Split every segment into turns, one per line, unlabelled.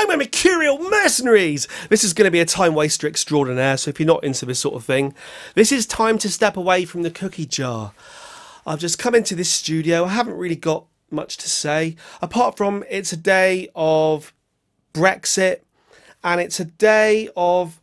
I'm a Mercurial mercenaries. This is going to be a time waster extraordinaire, so if you're not into this sort of thing, this is time to step away from the cookie jar. I've just come into this studio. I haven't really got much to say, apart from it's a day of Brexit, and it's a day of,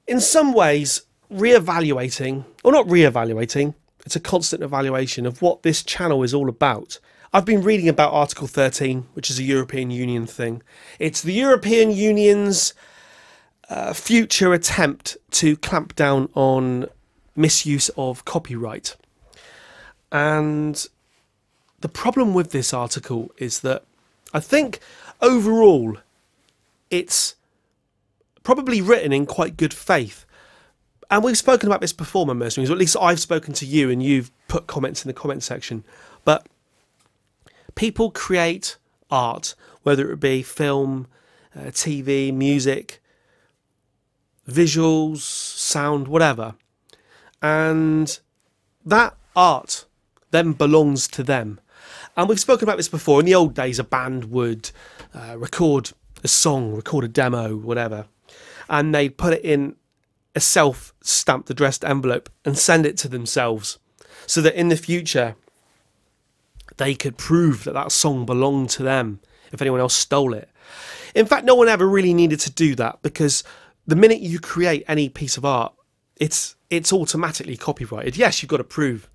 in some ways, re-evaluating, or not re-evaluating, it's a constant evaluation of what this channel is all about. I've been reading about Article 13, which is a European Union thing. It's the European Union's future attempt to clamp down on misuse of copyright. And the problem with this article is that I think overall it's probably written in quite good faith. And we've spoken about this before, my mercenaries, or at least I've spoken to you and you've put comments in the comment section. But people create art, whether it be film, TV, music, visuals, sound, whatever. And that art then belongs to them. And we've spoken about this before. In the old days, a band would record a song, record a demo, whatever. And they'd put it in a self-stamped addressed envelope and send it to themselves, so that in the future they could prove that that song belonged to them if anyone else stole it. In fact, no one ever really needed to do that, because the minute you create any piece of art, it's automatically copyrighted. Yes, you've got to prove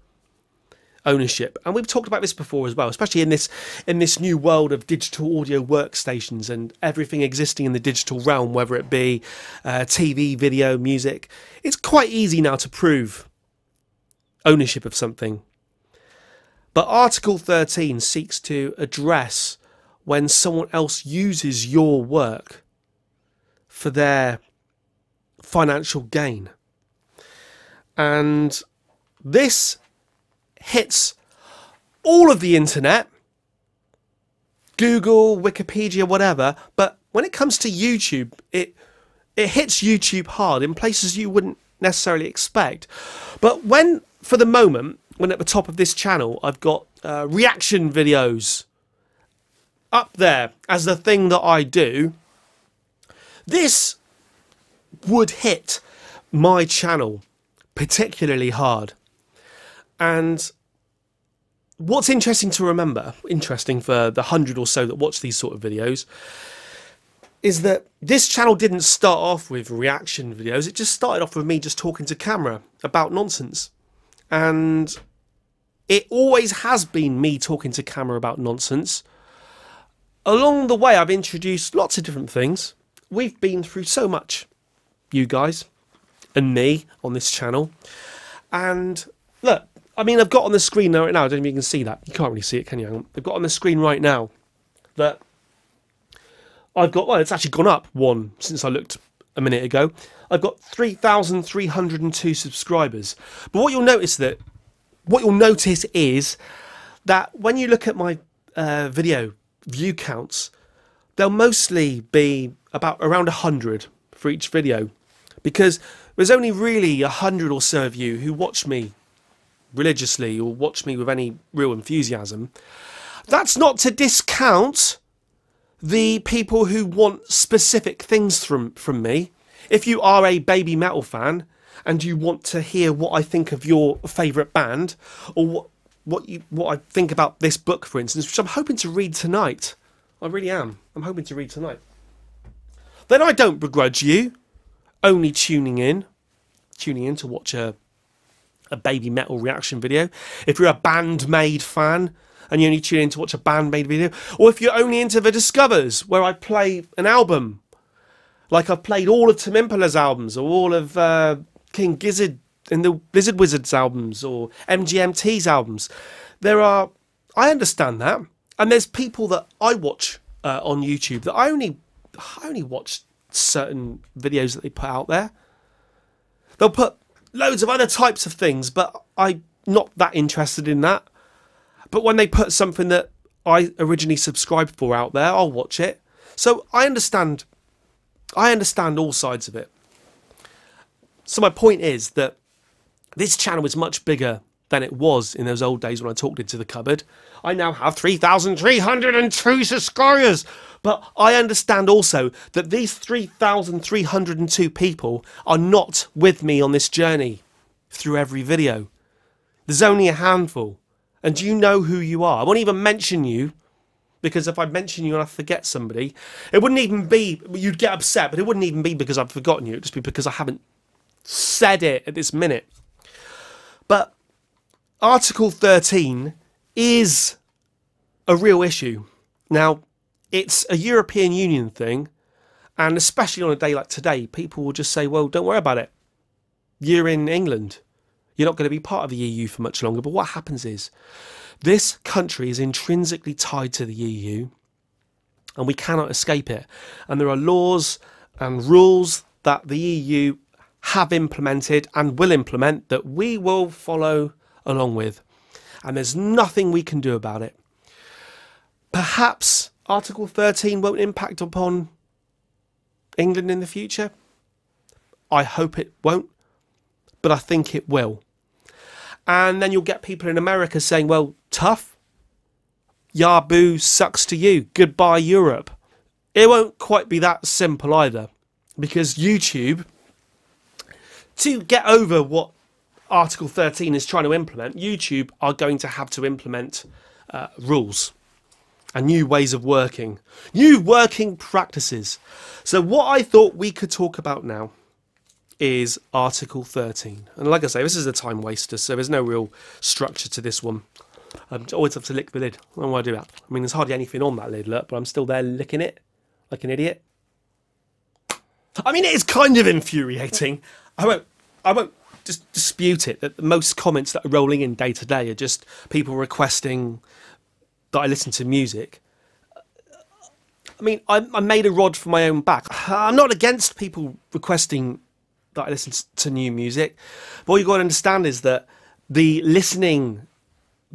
ownership, and we've talked about this before as well, especially in this new world of digital audio workstations and everything existing in the digital realm, whether it be TV, video, music. It's quite easy now to prove ownership of something. But Article 13 seeks to address when someone else uses your work for their financial gain. And this hits all of the internet, Google, Wikipedia, whatever. But when it comes to YouTube, it hits YouTube hard in places you wouldn't necessarily expect. But when, for the moment, when at the top of this channel I've got reaction videos up there as the thing that I do, this would hit my channel particularly hard. And what's interesting to remember, interesting for the 100 or so that watch these sort of videos, is that this channel didn't start off with reaction videos. It just started off with me just talking to camera about nonsense. And it always has been me talking to camera about nonsense. Along the way, I've introduced lots of different things. We've been through so much, you guys and me, on this channel. And look, I mean, I've got on the screen now, right now, I don't know if you can see that. You can't really see it, can you? I've got on the screen right now that I've got, well, it's actually gone up one since I looked a minute ago. I've got 3,302 subscribers. But what you'll notice is that when you look at my video view counts, they'll mostly be around 100 for each video, because there's only really 100 or so of you who watch me religiously or watch me with any real enthusiasm. That's not to discount the people who want specific things from me. If you are a baby metal fan and you want to hear what I think of your favourite band, or what I think about this book, for instance, which I'm hoping to read tonight. I really am. I'm hoping to read tonight. Then I don't begrudge you only tuning in to watch a baby metal reaction video. If you're a Band-Maid fan and you only tune in to watch a Band-Maid video, or if you're only into the Discovers, where I play an album, like I've played all of Tim Impala's albums, or all of King Gizzard and the Blizzard Wizards albums, or MGMT's albums. I understand that, and there's people that I watch on YouTube that I only watch certain videos that they put out there. They'll put loads of other types of things, but I'm not that interested in that. But when they put something that I originally subscribed for out there, I'll watch it. So I understand all sides of it. So my point is that this channel is much bigger than it was in those old days when I talked into the cupboard. I now have 3,302 subscribers. But I understand also that these 3,302 people are not with me on this journey through every video. There's only a handful. And you know who you are. I won't even mention you, because if I mention you and I forget somebody, it wouldn't even be, you'd get upset, but it wouldn't even be because I've forgotten you. It'd just be because I haven't said it at this minute. But Article 13 is a real issue. Now, it's a European Union thing, and especially on a day like today, people will just say, well, don't worry about it. You're in England. You're not going to be part of the EU for much longer. But what happens is, this country is intrinsically tied to the EU, and we cannot escape it. And there are laws and rules that the EU have implemented and will implement that we will follow along with. And there's nothing we can do about it. Perhaps Article 13 won't impact upon England in the future. I hope it won't, but I think it will. And then you'll get people in America saying, well, tough. Yahoo sucks to you. Goodbye, Europe. It won't quite be that simple either, because YouTube, to get over what Article 13 is trying to implement, YouTube are going to have to implement rules and new ways of working, new working practices. So what I thought we could talk about now is Article 13. And like I say, this is a time waster, so there's no real structure to this one. I always have to lick the lid. I don't know why I do that. I mean, there's hardly anything on that lid, look, but I'm still there licking it like an idiot. I mean, it is kind of infuriating. I won't just dispute it, that most comments that are rolling in day to day are just people requesting that I listen to music. I mean, I made a rod for my own back. I'm not against people requesting that I listen to new music, but what you've got to understand is that the listening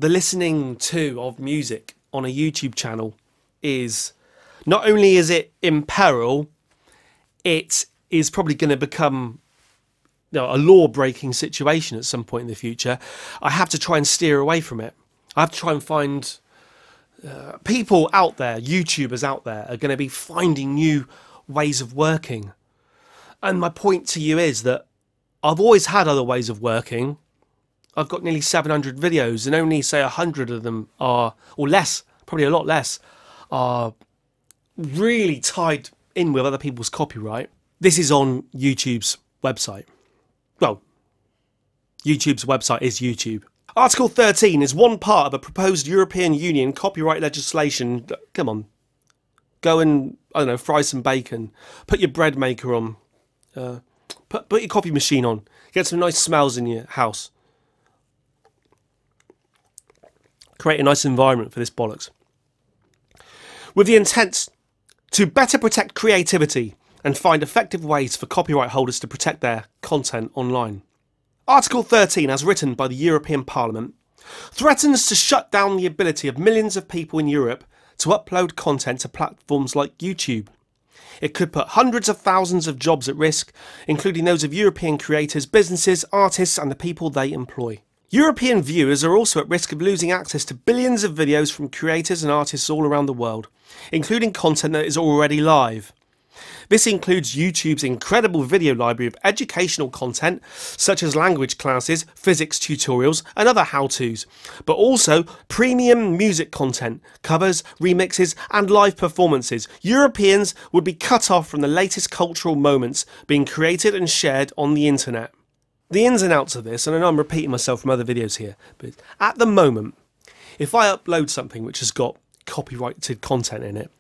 to of music on a YouTube channel is, not only is it in peril, it is probably going to become, you know, a law-breaking situation at some point in the future. I have to try and steer away from it. I have to try and find people out there, YouTubers out there, are going to be finding new ways of working. And my point to you is that I've always had other ways of working. I've got nearly 700 videos, and only say 100 of them are, or less, probably a lot less, are really tied in with other people's copyright. This is on YouTube's website. Well, YouTube's website is YouTube. Article 13 is one part of a proposed European Union copyright legislation. Come on, go and, I don't know, fry some bacon, put your bread maker on, put your coffee machine on, get some nice smells in your house. Create a nice environment for this bollocks. With the intent to better protect creativity and find effective ways for copyright holders to protect their content online. Article 13, as written by the European Parliament, threatens to shut down the ability of millions of people in Europe to upload content to platforms like YouTube. It could put hundreds of thousands of jobs at risk, including those of European creators, businesses, artists and the people they employ. European viewers are also at risk of losing access to billions of videos from creators and artists all around the world, including content that is already live. This includes YouTube's incredible video library of educational content, such as language classes, physics tutorials, and other how-tos, but also premium music content, covers, remixes, and live performances. Europeans would be cut off from the latest cultural moments being created and shared on the internet. The ins and outs of this, and I know I'm repeating myself from other videos here, but at the moment, if I upload something which has got copyrighted content in it,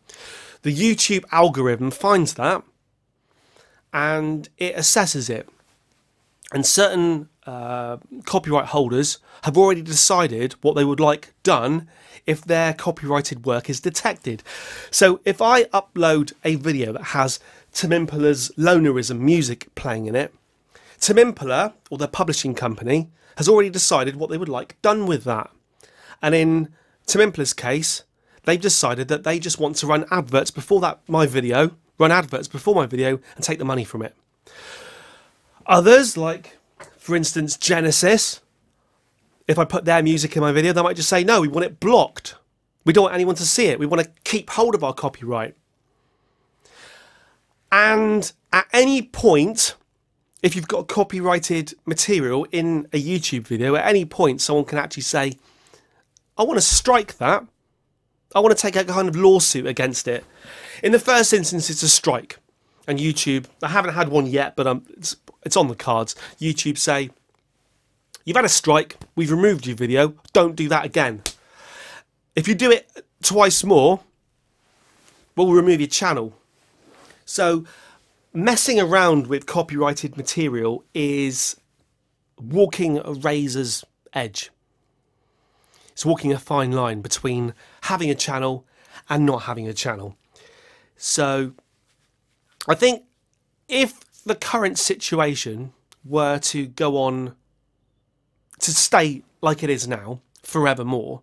the YouTube algorithm finds that and it assesses it. And certain copyright holders have already decided what they would like done if their copyrighted work is detected. So if I upload a video that has Tim Impala's Lonerism music playing in it, Tim Impala, or their publishing company, has already decided what they would like done with that. And in Tim Impala's case, they've decided that they just want to run adverts before my video and take the money from it. Others, like, for instance, Genesis, if I put their music in my video, they might just say, no, we want it blocked. We don't want anyone to see it. We want to keep hold of our copyright. And at any point, if you've got copyrighted material in a YouTube video, at any point someone can actually say, I want to strike that. I want to take a kind of lawsuit against it. In the first instance, it's a strike. And YouTube, I haven't had one yet, but it's on the cards. YouTube say, you've had a strike, we've removed your video, don't do that again. If you do it twice more, we'll remove your channel. So messing around with copyrighted material is walking a razor's edge. It's walking a fine line between having a channel and not having a channel. So I think if the current situation were to go on to stay like it is now forevermore,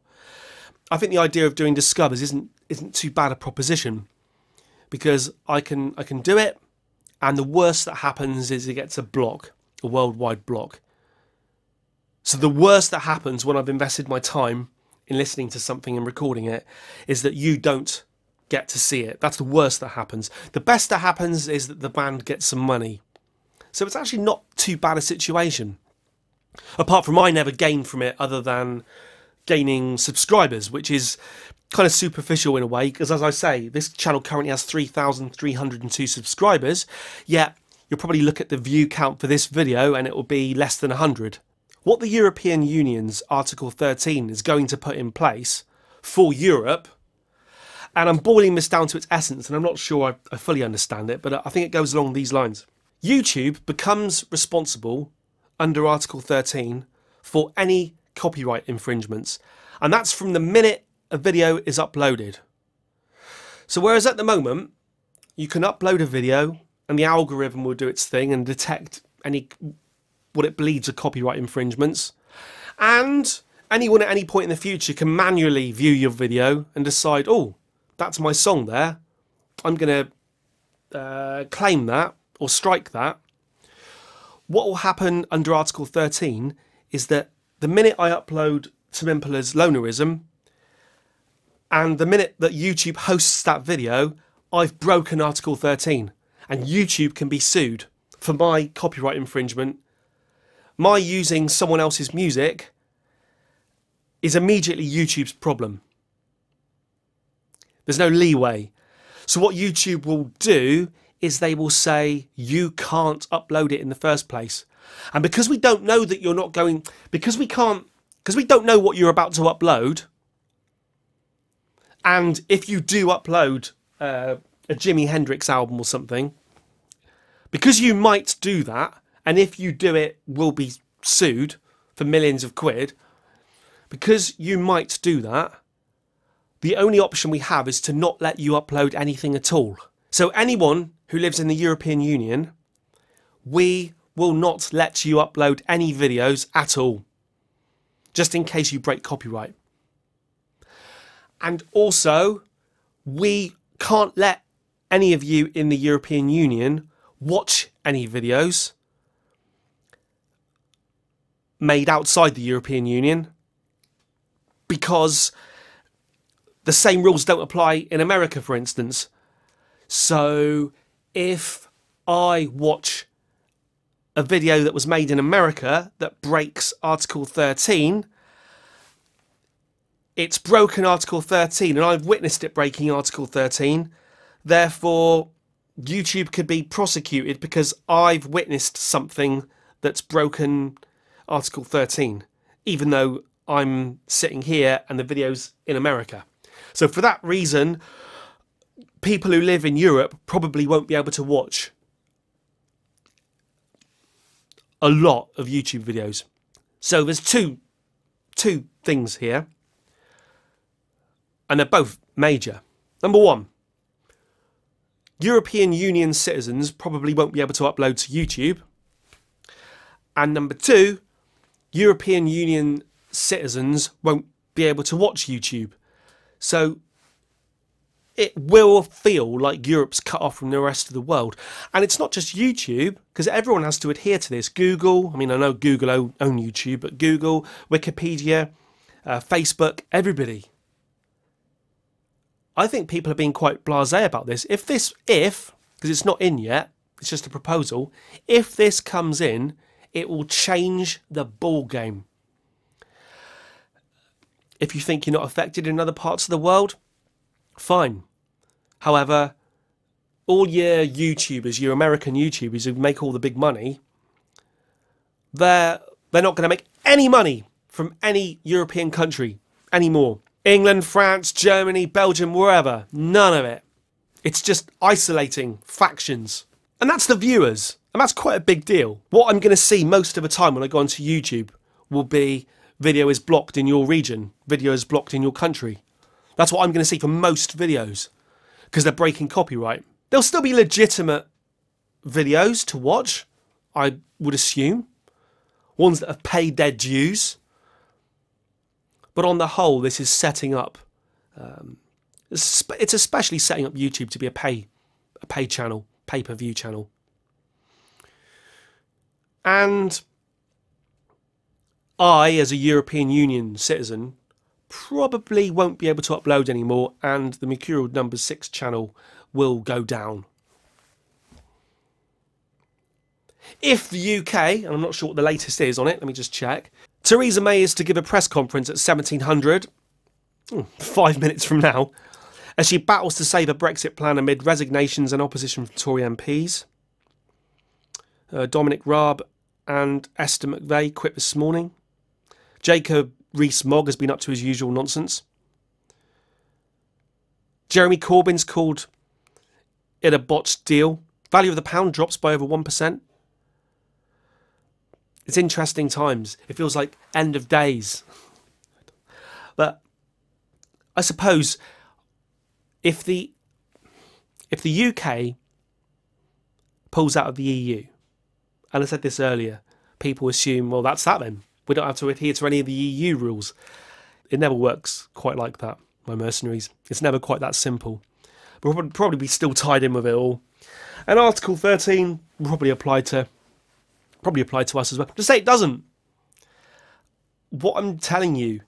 I think the idea of doing discovers isn't too bad a proposition, because I can do it, and the worst that happens is it gets a block, a worldwide block. So the worst that happens when I've invested my time in listening to something and recording it is that you don't get to see it. That's the worst that happens. The best that happens is that the band gets some money. So it's actually not too bad a situation. Apart from I never gained from it other than gaining subscribers, which is kind of superficial in a way, because as I say, this channel currently has 3,302 subscribers, yet you'll probably look at the view count for this video and it will be less than 100. What the European Union's Article 13 is going to put in place for Europe, and I'm boiling this down to its essence, and I'm not sure I fully understand it, but I think it goes along these lines. YouTube becomes responsible under Article 13 for any copyright infringements, and that's from the minute a video is uploaded. So whereas at the moment you can upload a video and the algorithm will do its thing and detect any what it believes are copyright infringements, and anyone at any point in the future can manually view your video and decide, oh, that's my song there, I'm going to claim that or strike that. What will happen under Article 13 is that the minute I upload Tim Impala's Lonerism, and the minute that YouTube hosts that video, I've broken Article 13, and YouTube can be sued for my copyright infringement. My using someone else's music is immediately YouTube's problem. There's no leeway. So what YouTube will do is they will say you can't upload it in the first place. And because we don't know that you're not going, because we don't know what you're about to upload, and if you do upload a Jimi Hendrix album or something, because you might do that, and if you do it, will be sued for millions of quid, because you might do that, the only option we have is to not let you upload anything at all. So anyone who lives in the European Union, we will not let you upload any videos at all, just in case you break copyright. And also, we can't let any of you in the European Union watch any videos made outside the European Union, because the same rules don't apply in America, for instance. So if I watch a video that was made in America that breaks Article 13, it's broken Article 13, and I've witnessed it breaking Article 13. Therefore, YouTube could be prosecuted because I've witnessed something that's broken Article 13, even though I'm sitting here and the video's in America. So for that reason, people who live in Europe probably won't be able to watch a lot of YouTube videos. So there's two things here, and they're both major. Number one, European Union citizens probably won't be able to upload to YouTube. And number two, European Union citizens won't be able to watch YouTube. So it will feel like Europe's cut off from the rest of the world. And it's not just YouTube, because everyone has to adhere to this. Google, I mean, I know Google own YouTube, but Google, Wikipedia, Facebook, everybody. I think people are being quite blasé about this. If because it's not in yet, it's just a proposal. If this comes in, it will change the ball game. If you think you're not affected in other parts of the world, fine. However, all your YouTubers, your American YouTubers who make all the big money, they're not going to make any money from any European country anymore. England, France, Germany, Belgium, wherever. None of it. It's just isolating factions. And that's the viewers. And that's quite a big deal. What I'm going to see most of the time when I go onto YouTube will be video is blocked in your region. Video is blocked in your country. That's what I'm going to see for most videos. Because they're breaking copyright. There'll still be legitimate videos to watch, I would assume. Ones that have paid their dues. But on the whole, this is setting up... it's especially setting up YouTube to be a pay channel, pay-per-view channel. And I, as a European Union citizen, probably won't be able to upload anymore, and the Mercurial number 6 channel will go down. If the UK, and I'm not sure what the latest is on it, let me just check. Theresa May is to give a press conference at 1700, 5 minutes from now, as she battles to save a Brexit plan amid resignations and opposition from Tory MPs. Dominic Raab and Esther McVeigh quit this morning. Jacob Rees-Mogg has been up to his usual nonsense. Jeremy Corbyn's called it a botched deal. Value of the pound drops by over 1%. It's interesting times. It feels like end of days. But I suppose if the UK pulls out of the EU, and I said this earlier, people assume, well, that's that then. We don't have to adhere to any of the EU rules. It never works quite like that, my mercenaries. It's never quite that simple. But we'll probably be still tied in with it all. And Article 13 will probably apply to us as well. Just say it doesn't. What I'm telling you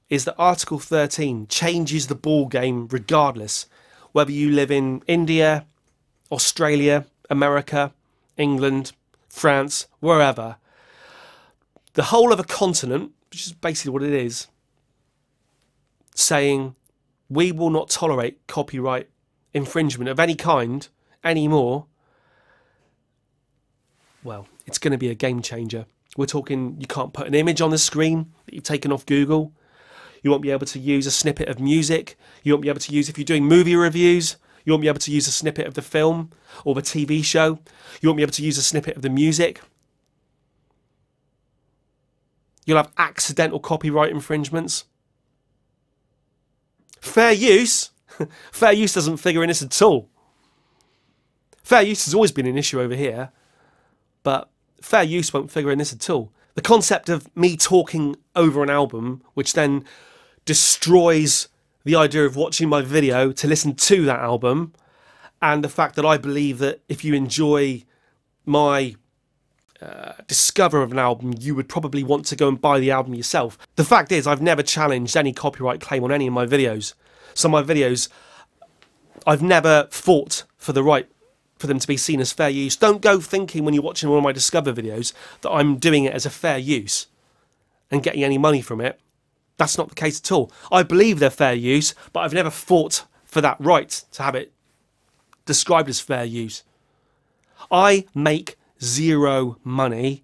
is that Article 13 changes the ball game regardless. Whether you live in India, Australia, America, England, France, wherever. The whole of a continent, which is basically what it is, saying we will not tolerate copyright infringement of any kind anymore. Well, it's going to be a game changer. We're talking, you can't put an image on the screen that you've taken off Google. You won't be able to use a snippet of music. You won't be able to use, if you're doing movie reviews, you won't be able to use a snippet of the film or the TV show. You won't be able to use a snippet of the music. You'll have accidental copyright infringements. Fair use? Fair use doesn't figure in this at all. Fair use has always been an issue over here, but fair use won't figure in this at all. The concept of me talking over an album, which then destroys the idea of watching my video to listen to that album, and the fact that I believe that if you enjoy my discover of an album, you would probably want to go and buy the album yourself. The fact is, I've never challenged any copyright claim on any of my videos. So my videos, I've never fought for the right for them to be seen as fair use. Don't go thinking when you're watching one of my Discover videos that I'm doing it as a fair use and getting any money from it. That's not the case at all. I believe they're fair use, but I've never fought for that right to have it described as fair use. I make zero money.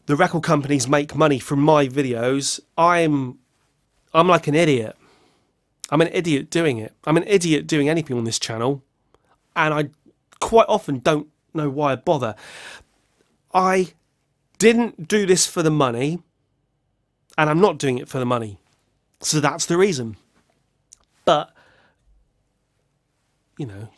The record companies make money from my videos. I'm like an idiot. I'm an idiot doing it. I'm an idiot doing anything on this channel. And I quite often don't know why I bother. I didn't do this for the money. And I'm not doing it for the money. So that's the reason. But, you know,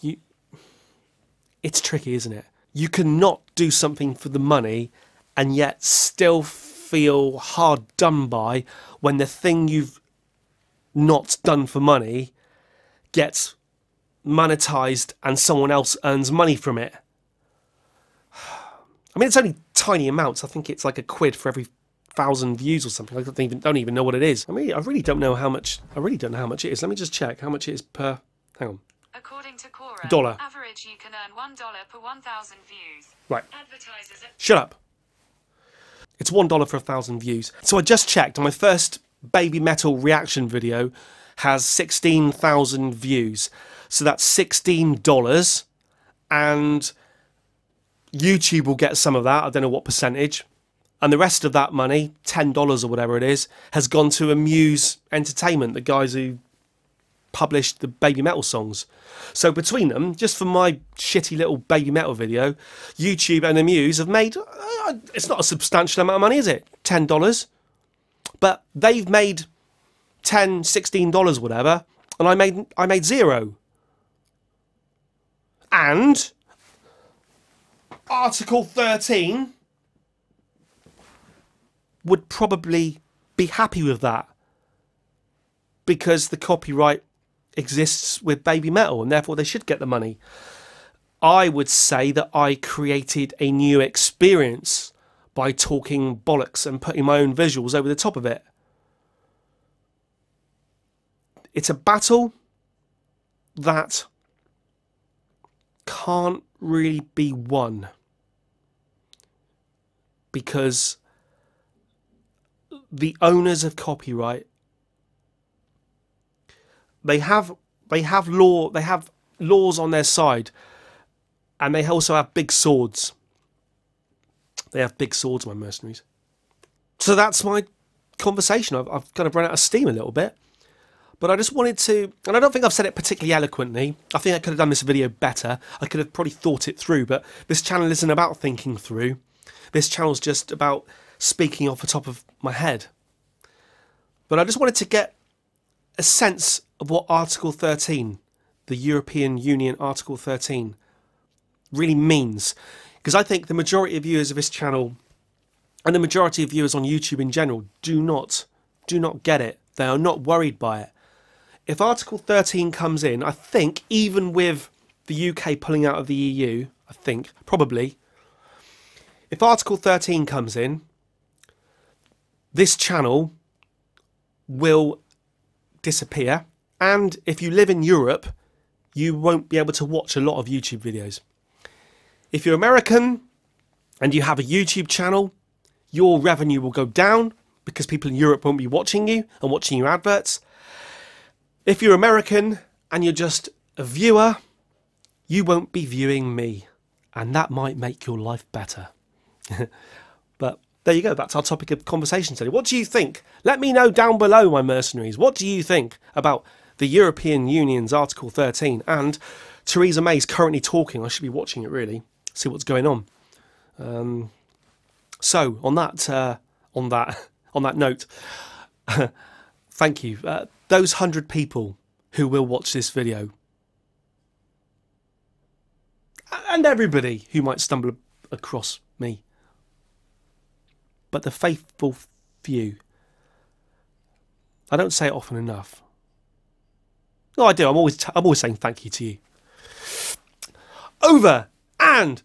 it's tricky, isn't it? You cannot do something for the money and yet still feel hard done by when the thing you've not done for money gets monetized and someone else earns money from it. I mean, it's only tiny amounts. I think it's like £1 for every 1,000 views or something. I don't even know what it is. I mean, I really don't know how much. I really don't know how much it is. Let me just check how much it is per. Hang on.
According to Quora,
Dollar.
average you can earn $1 per 1,000 views.
Right.
Advertisers at
Shut up. It's $1 for 1,000 views. So I just checked, and my first Baby Metal reaction video has 16,000 views. So that's $16, and YouTube will get some of that. I don't know what percentage. And the rest of that money, $10 or whatever it is, has gone to Amuse Entertainment, the guys who published the Baby Metal songs. So between them, just for my shitty little Baby Metal video, YouTube and Amuse have made, it's not a substantial amount of money, is it? $10. But they've made $10, $16, whatever, and I made zero. And Article 13 would probably be happy with that, because the copyright exists with Baby Metal and therefore they should get the money. I would say that I created a new experience by talking bollocks and putting my own visuals over the top of it. It's a battle that can't really be won, because the owners of copyright, they have laws on their side, and they also have big swords. They have big swords, my mercenaries. So that's my conversation. I've kind of run out of steam a little bit, but I just wanted to, and I don't think I've said it particularly eloquently. I think I could have done this video better. I could have probably thought it through, but this channel isn't about thinking through. This channel's just about speaking off the top of my head. But I just wanted to get a sense of what Article 13, the European Union Article 13, really means. Because I think the majority of viewers of this channel, and the majority of viewers on YouTube in general, do not get it. They are not worried by it. If Article 13 comes in, I think, even with the UK pulling out of the EU, I think, probably, if Article 13 comes in, this channel will disappear, and if you live in Europe, you won't be able to watch a lot of YouTube videos. If you're American and you have a YouTube channel, your revenue will go down because people in Europe won't be watching you and watching your adverts. If you're American and you're just a viewer, you won't be viewing me, and that might make your life better. But there you go, that's our topic of conversation today. What do you think? Let me know down below, my mercenaries. What do you think about the European Union's Article 13? And Theresa May's currently talking. I should be watching it, really, see what's going on. So on that note, thank you. Those 100 people who will watch this video, and everybody who might stumble across me, but the faithful few. I don't say it often enough. No, I do. I'm always saying thank you to you. Over and